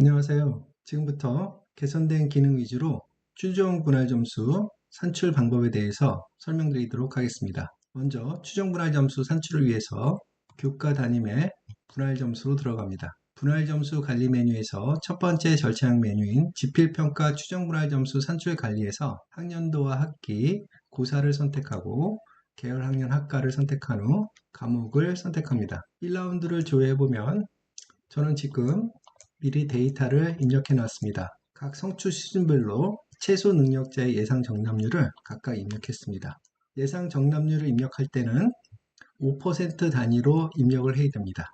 안녕하세요. 지금부터 개선된 기능 위주로 추정 분할 점수 산출 방법에 대해서 설명드리도록 하겠습니다. 먼저 추정 분할 점수 산출을 위해서 교과 담임의 분할 점수로 들어갑니다. 분할 점수 관리 메뉴에서 첫 번째 절차형 메뉴인 지필평가 추정 분할 점수 산출 관리에서 학년도와 학기, 고사를 선택하고 계열 학년 학과를 선택한 후 과목을 선택합니다. 1라운드를 조회해보면 저는 지금 미리 데이터를 입력해 놨습니다. 각 성취 수준별로 최소 능력자의 예상 정답률을 각각 입력했습니다. 예상 정답률을 입력할 때는 5% 단위로 입력을 해야 됩니다.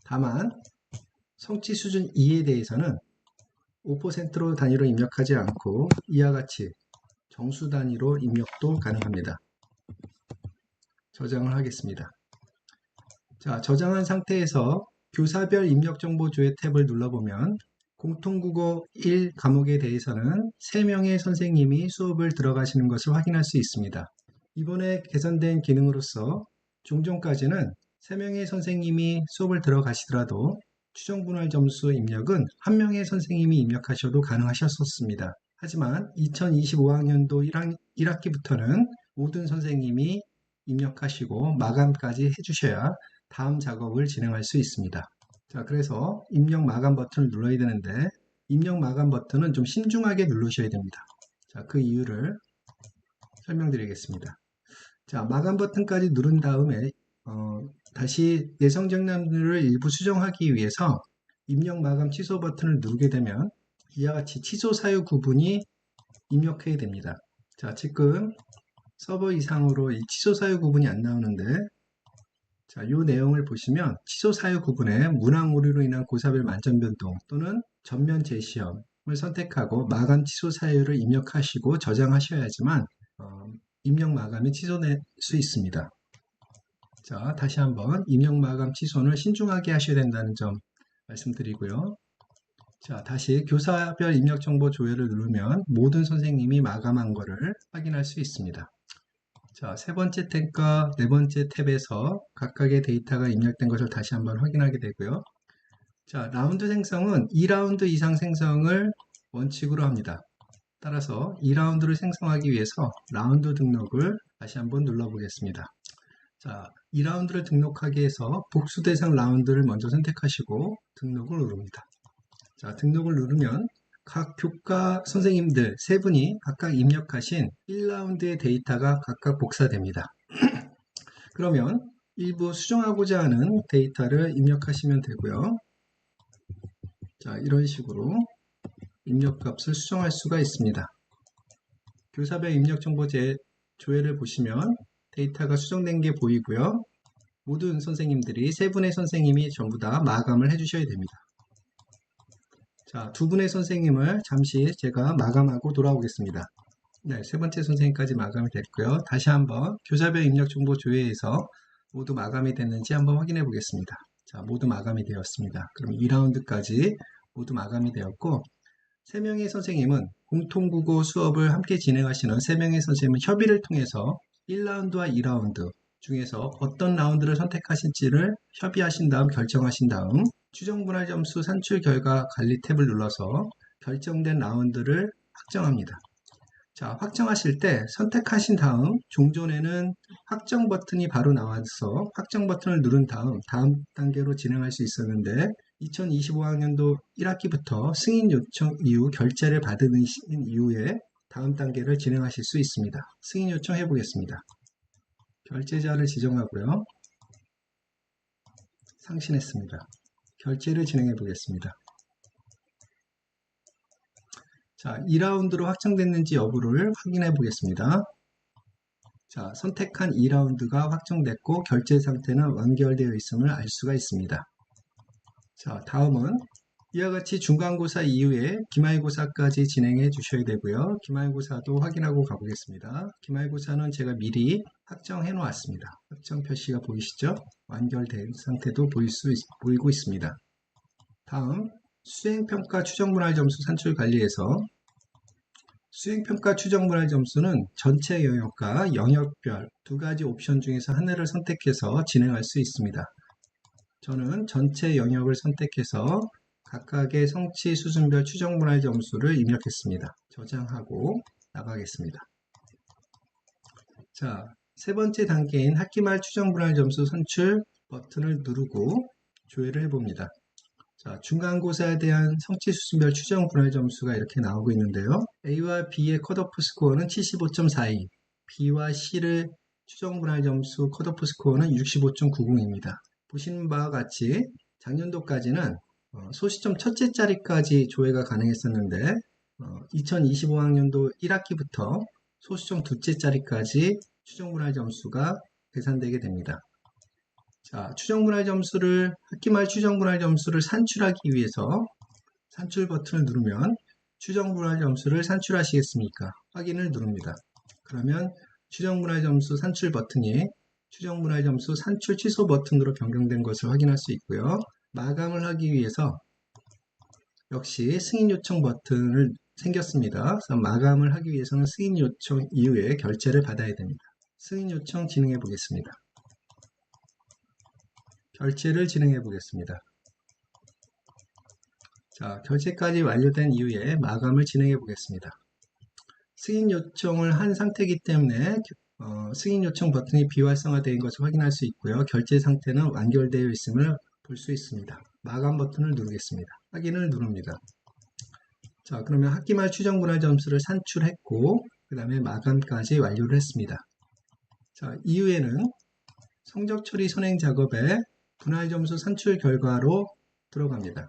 다만 성취 수준 2에 대해서는 5%로 단위로 입력하지 않고 이와 같이 정수 단위로 입력도 가능합니다. 저장을 하겠습니다. 자, 저장한 상태에서 교사별 입력정보 조회 탭을 눌러보면 공통국어 1 과목에 대해서는 3명의 선생님이 수업을 들어가시는 것을 확인할 수 있습니다. 이번에 개선된 기능으로서 종전까지는 3명의 선생님이 수업을 들어가시더라도 추정분할 점수 입력은 1명의 선생님이 입력하셔도 가능하셨었습니다. 하지만 2025학년도 1학기부터는 모든 선생님이 입력하시고 마감까지 해주셔야 다음 작업을 진행할 수 있습니다. 자, 그래서 입력 마감 버튼을 눌러야 되는데 입력 마감 버튼은 좀 신중하게 누르셔야 됩니다. 자, 그 이유를 설명드리겠습니다. 자, 마감 버튼까지 누른 다음에 다시 예상 정답률을 일부 수정하기 위해서 입력 마감 취소 버튼을 누르게 되면 이와 같이 취소 사유 구분이 입력해야 됩니다. 자, 지금 서버 이상으로 이 취소 사유 구분이 안 나오는데 자, 이 내용을 보시면 취소 사유 구분에 문항 오류로 인한 고사별 만점 변동 또는 전면 재시험을 선택하고 마감 취소 사유를 입력하시고 저장하셔야지만 입력 마감이 취소될 수 있습니다. 자, 다시 한번 입력 마감 취소는 신중하게 하셔야 된다는 점 말씀드리고요. 자, 다시 교사별 입력 정보 조회를 누르면 모든 선생님이 마감한 것을 확인할 수 있습니다. 자, 세 번째 탭과 네 번째 탭에서 각각의 데이터가 입력된 것을 다시 한번 확인하게 되고요. 자, 라운드 생성은 2라운드 이상 생성을 원칙으로 합니다. 따라서 2라운드를 생성하기 위해서 라운드 등록을 다시 한번 눌러보겠습니다. 자, 2라운드를 등록하기 위해서 복수 대상 라운드를 먼저 선택하시고 등록을 누릅니다. 자, 등록을 누르면 각 교과 선생님들 세 분이 각각 입력하신 1라운드의 데이터가 각각 복사됩니다. 그러면 일부 수정하고자 하는 데이터를 입력하시면 되고요. 자, 이런 식으로 입력값을 수정할 수가 있습니다. 교사별 입력정보 조회를 보시면 데이터가 수정된 게 보이고요. 모든 선생님들이 세 분의 선생님이 전부 다 마감을 해주셔야 됩니다. 자, 두 분의 선생님을 잠시 제가 마감하고 돌아오겠습니다. 네, 세 번째 선생님까지 마감이 됐고요. 다시 한번 교사별 입력 정보 조회에서 모두 마감이 됐는지 한번 확인해 보겠습니다. 자, 모두 마감이 되었습니다. 그럼 2라운드까지 모두 마감이 되었고 3명의 선생님은 공통국어 수업을 함께 진행하시는 3명의 선생님은 협의를 통해서 1라운드와 2라운드 중에서 어떤 라운드를 선택하실지를 협의하신 다음 결정하신 다음 추정분할 점수 산출 결과 관리 탭을 눌러서 결정된 라운드를 확정합니다. 자, 확정하실 때 선택하신 다음 종전에는 확정 버튼이 바로 나와서 확정 버튼을 누른 다음 단계로 진행할 수 있었는데 2025학년도 1학기부터 승인 요청 이후 결제를 받으신 이후에 다음 단계를 진행하실 수 있습니다. 승인 요청해 보겠습니다. 결제자를 지정하고요. 상신했습니다. 결제를 진행해 보겠습니다. 자, 2라운드로 확정됐는지 여부를 확인해 보겠습니다. 자, 선택한 2라운드가 확정됐고 결제 상태는 완결되어 있음을 알 수가 있습니다. 자, 다음은 이와 같이 중간고사 이후에 기말고사까지 진행해 주셔야 되고요. 기말고사도 확인하고 가보겠습니다. 기말고사는 제가 미리 확정해 놓았습니다. 확정 표시가 보이시죠? 완결된 상태도 보이고 있습니다. 다음 수행평가 추정분할 점수 산출 관리에서 수행평가 추정분할 점수는 전체 영역과 영역별 두 가지 옵션 중에서 하나를 선택해서 진행할 수 있습니다. 저는 전체 영역을 선택해서 각각의 성취 수준별 추정 분할 점수를 입력했습니다. 저장하고 나가겠습니다. 자, 세 번째 단계인 학기말 추정 분할 점수 선출 버튼을 누르고 조회를 해봅니다. 자, 중간고사에 대한 성취 수준별 추정 분할 점수가 이렇게 나오고 있는데요. A와 B의 컷오프 스코어는 75.42, B와 C를 추정 분할 점수 컷오프 스코어는 65.90입니다. 보시는 바와 같이 작년도까지는 소시점 첫째 자리까지 조회가 가능했었는데 2025학년도 1학기부터 소시점 둘째 자리까지 추정 분할 점수가 계산되게 됩니다. 자, 추정 분할 점수를 학기말 추정 분할 점수를 산출하기 위해서 산출 버튼을 누르면 추정 분할 점수를 산출하시겠습니까? 확인을 누릅니다. 그러면 추정 분할 점수 산출 버튼이 추정 분할 점수 산출 취소 버튼으로 변경된 것을 확인할 수 있고요. 마감을 하기 위해서 역시 승인 요청 버튼을 생겼습니다. 그래서 마감을 하기 위해서는 승인 요청 이후에 결제를 받아야 됩니다. 승인 요청 진행해 보겠습니다. 결제를 진행해 보겠습니다. 자, 결제까지 완료된 이후에 마감을 진행해 보겠습니다. 승인 요청을 한 상태이기 때문에 승인 요청 버튼이 비활성화된 것을 확인할 수 있고요. 결제 상태는 완결되어 있음을 볼 수 있습니다. 마감 버튼을 누르겠습니다. 확인을 누릅니다. 자, 그러면 학기말 추정 분할 점수를 산출했고 그 다음에 마감까지 완료를 했습니다. 자, 이후에는 성적 처리 선행 작업에 분할 점수 산출 결과로 들어갑니다.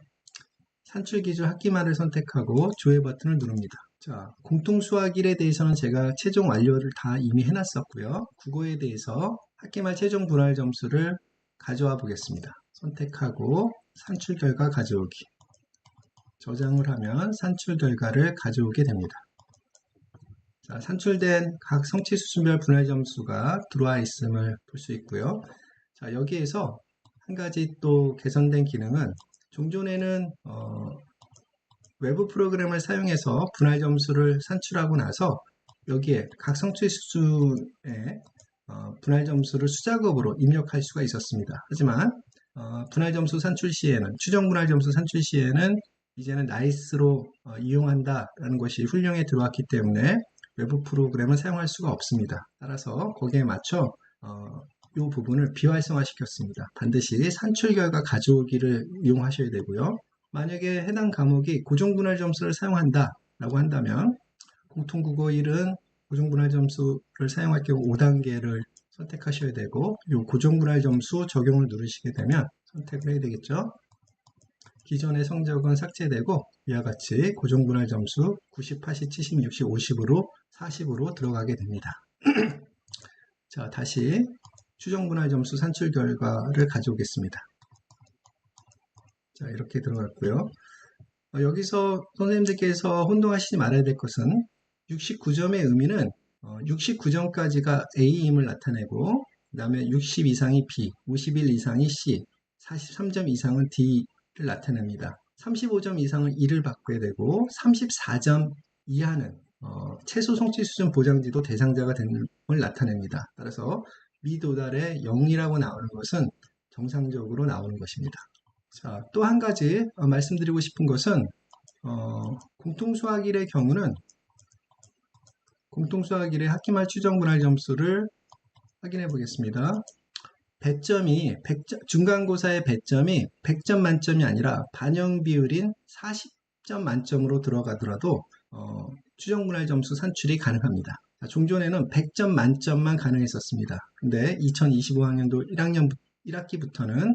산출 기준 학기말을 선택하고 조회 버튼을 누릅니다. 자, 공통 수학 1에 대해서는 제가 최종 완료를 다 이미 해놨었고요. 국어에 대해서 학기말 최종 분할 점수를 가져와 보겠습니다. 선택하고 산출 결과 가져오기. 저장을 하면 산출 결과를 가져오게 됩니다. 자, 산출된 각 성취 수준별 분할 점수가 들어와 있음을 볼 수 있고요. 자, 여기에서 한 가지 또 개선된 기능은 종전에는 외부 프로그램을 사용해서 분할 점수를 산출하고 나서 여기에 각 성취 수준의 분할 점수를 수작업으로 입력할 수가 있었습니다. 하지만 분할 점수 산출 시에는 추정 분할 점수 산출 시에는 이제는 나이스로 이용한다라는 것이 훈령에 들어왔기 때문에 외부 프로그램을 사용할 수가 없습니다. 따라서 거기에 맞춰 이 부분을 비활성화 시켰습니다. 반드시 산출 결과 가져오기를 이용하셔야 되고요. 만약에 해당 과목이 고정분할 점수를 사용한다 라고 한다면 공통국어 1은 고정분할 점수를 사용할 경우 5단계를 선택하셔야 되고 이 고정분할 점수 적용을 누르시게 되면 선택을 해야 되겠죠. 기존의 성적은 삭제되고 이와 같이 고정분할 점수 90, 80, 70, 60, 50으로 40으로 들어가게 됩니다. 자, 다시 추정분할 점수 산출 결과를 가져오겠습니다. 자, 이렇게 들어갔고요. 여기서 선생님들께서 혼동하시지 말아야 될 것은 69점의 의미는 69점까지가 A임을 나타내고 그 다음에 60 이상이 B, 51 이상이 C, 43점 이상은 D를 나타냅니다. 35점 이상은 E를 바꿔야 되고 34점 이하는 최소 성취 수준 보장지도 대상자가 됨을 나타냅니다. 따라서 미도달의 0이라고 나오는 것은 정상적으로 나오는 것입니다. 자, 또 한 가지 말씀드리고 싶은 것은 공통수학 1의 경우는 공통수학 1의 학기말 추정분할 점수를 확인해 보겠습니다. 배점이 중간고사의 배점이 100점 만점이 아니라 반영 비율인 40점 만점으로 들어가더라도 추정분할 점수 산출이 가능합니다. 종전에는 100점 만점만 가능했었습니다. 근데 2025학년도 1학기부터는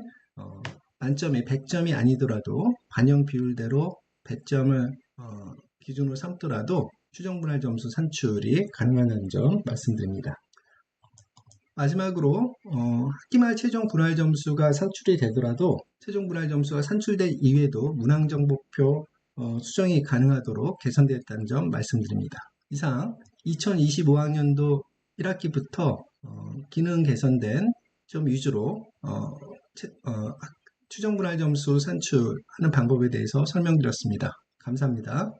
만점이 100점이 아니더라도 반영 비율대로 100점을 기준으로 삼더라도 추정분할 점수 산출이 가능하다는 점 말씀드립니다. 마지막으로 학기말 최종 분할 점수가 산출이 되더라도 최종 분할 점수가 산출된 이후에도 문항정보표 수정이 가능하도록 개선되었다는 점 말씀드립니다. 이상 2025학년도 1학기부터 기능 개선된 점 위주로 추정 분할 점수 산출하는 방법에 대해서 설명드렸습니다. 감사합니다.